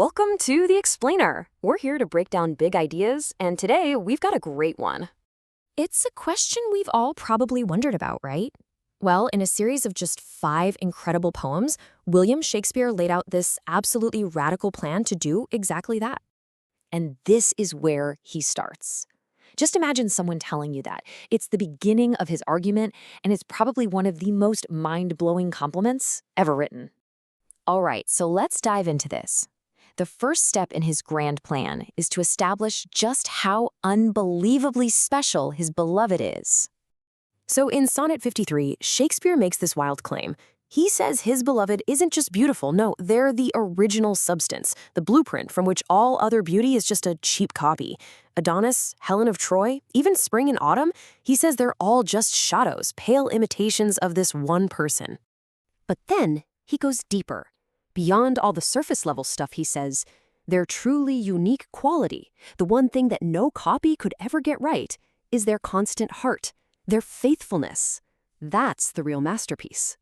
Welcome to The Explainer. We're here to break down big ideas, and today we've got a great one. It's a question we've all probably wondered about, right? Well, in a series of just 5 incredible poems, William Shakespeare laid out this absolutely radical plan to do exactly that. And this is where he starts. Just imagine someone telling you that. It's the beginning of his argument, and it's probably one of the most mind-blowing compliments ever written. All right, so let's dive into this. The first step in his grand plan is to establish just how unbelievably special his beloved is. So in Sonnet 53, Shakespeare makes this wild claim. He says his beloved isn't just beautiful, no, they're the original substance, the blueprint from which all other beauty is just a cheap copy. Adonis, Helen of Troy, even spring and autumn, he says they're all just shadows, pale imitations of this one person. But then he goes deeper. Beyond all the surface-level stuff, he says, their truly unique quality, the one thing that no copy could ever get right, is their constant heart, their faithfulness. That's the real masterpiece.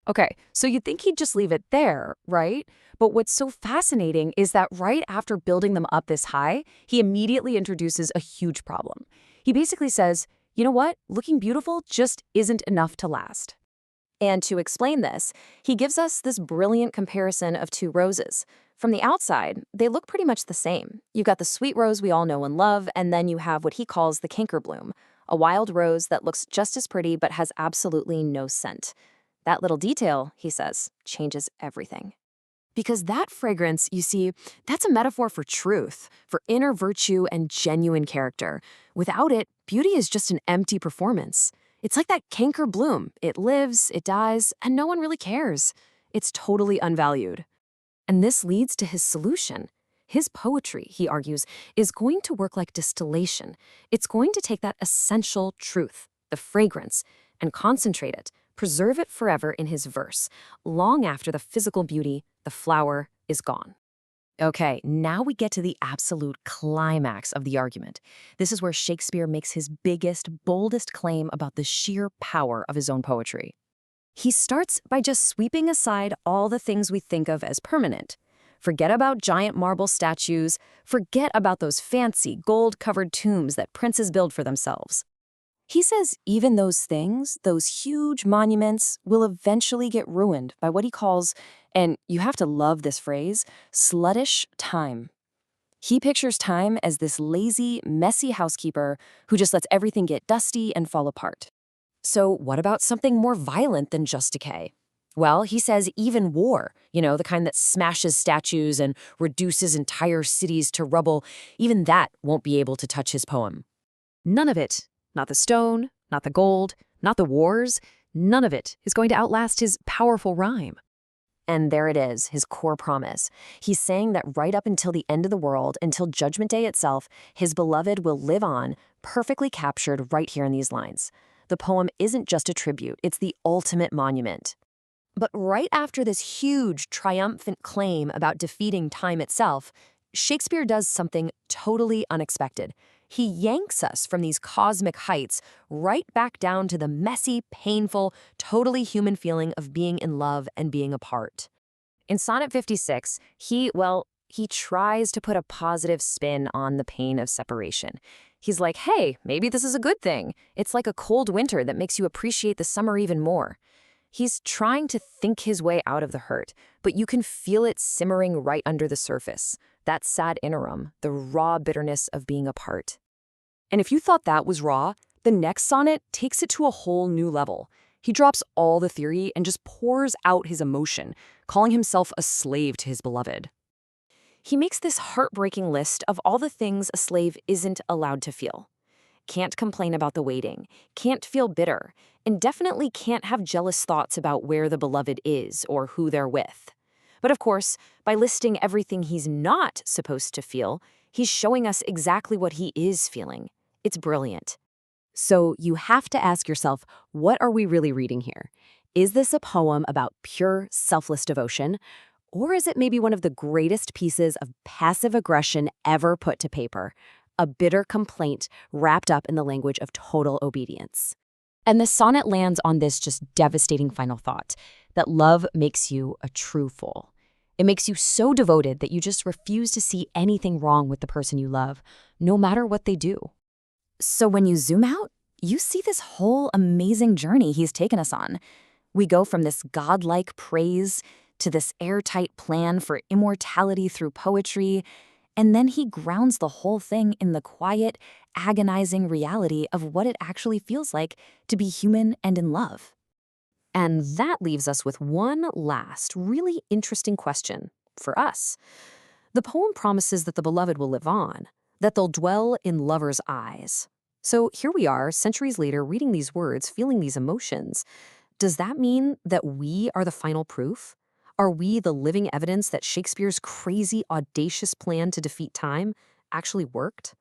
Okay, so you'd think he'd just leave it there, right? But what's so fascinating is that right after building them up this high, he immediately introduces a huge problem. He basically says, you know what? Looking beautiful just isn't enough to last. And to explain this, he gives us this brilliant comparison of 2 roses. From the outside, they look pretty much the same. You've got the sweet rose we all know and love, and then you have what he calls the canker bloom, a wild rose that looks just as pretty but has absolutely no scent. That little detail, he says, changes everything. Because that fragrance, you see, that's a metaphor for truth, for inner virtue and genuine character. Without it, beauty is just an empty performance. It's like that canker bloom. It lives, it dies, and no one really cares. It's totally unvalued. And this leads to his solution. His poetry, he argues, is going to work like distillation. It's going to take that essential truth, the fragrance, and concentrate it, preserve it forever in his verse, long after the physical beauty, the flower, is gone. Okay, now we get to the absolute climax of the argument. This is where Shakespeare makes his biggest, boldest claim about the sheer power of his own poetry. He starts by just sweeping aside all the things we think of as permanent. Forget about giant marble statues, forget about those fancy, gold-covered tombs that princes build for themselves. He says even those things, those huge monuments, will eventually get ruined by what he calls, and you have to love this phrase, sluttish time. He pictures time as this lazy, messy housekeeper who just lets everything get dusty and fall apart. So what about something more violent than just decay? Well, he says even war, the kind that smashes statues and reduces entire cities to rubble, even that won't be able to touch his poem. None of it. Not the stone, not the gold, not the wars, none of it is going to outlast his powerful rhyme. And there it is, his core promise. He's saying that right up until the end of the world, until Judgment Day itself, his beloved will live on, perfectly captured right here in these lines. The poem isn't just a tribute, it's the ultimate monument. But right after this huge, triumphant claim about defeating time itself, Shakespeare does something totally unexpected. He yanks us from these cosmic heights right back down to the messy, painful, totally human feeling of being in love and being apart. In Sonnet 56, he tries to put a positive spin on the pain of separation. He's like, hey, maybe this is a good thing. It's like a cold winter that makes you appreciate the summer even more. He's trying to think his way out of the hurt, but you can feel it simmering right under the surface. That sad interim, the raw bitterness of being apart. And if you thought that was raw, the next sonnet takes it to a whole new level. He drops all the theory and just pours out his emotion, calling himself a slave to his beloved. He makes this heartbreaking list of all the things a slave isn't allowed to feel. Can't complain about the waiting, can't feel bitter, and definitely can't have jealous thoughts about where the beloved is or who they're with. But of course, by listing everything he's not supposed to feel, he's showing us exactly what he is feeling. It's brilliant. So you have to ask yourself, what are we really reading here? Is this a poem about pure, selfless devotion? Or is it maybe one of the greatest pieces of passive aggression ever put to paper? A bitter complaint wrapped up in the language of total obedience. And the sonnet lands on this just devastating final thought, that love makes you a true fool. It makes you so devoted that you just refuse to see anything wrong with the person you love, no matter what they do. So when you zoom out, you see this whole amazing journey he's taken us on. We go from this godlike praise to this airtight plan for immortality through poetry, and then he grounds the whole thing in the quiet, agonizing reality of what it actually feels like to be human and in love. And that leaves us with one last, really interesting question for us. The poem promises that the beloved will live on, that they'll dwell in lovers' eyes. So here we are, centuries later, reading these words, feeling these emotions. Does that mean that we are the final proof? Are we the living evidence that Shakespeare's crazy, audacious plan to defeat time actually worked?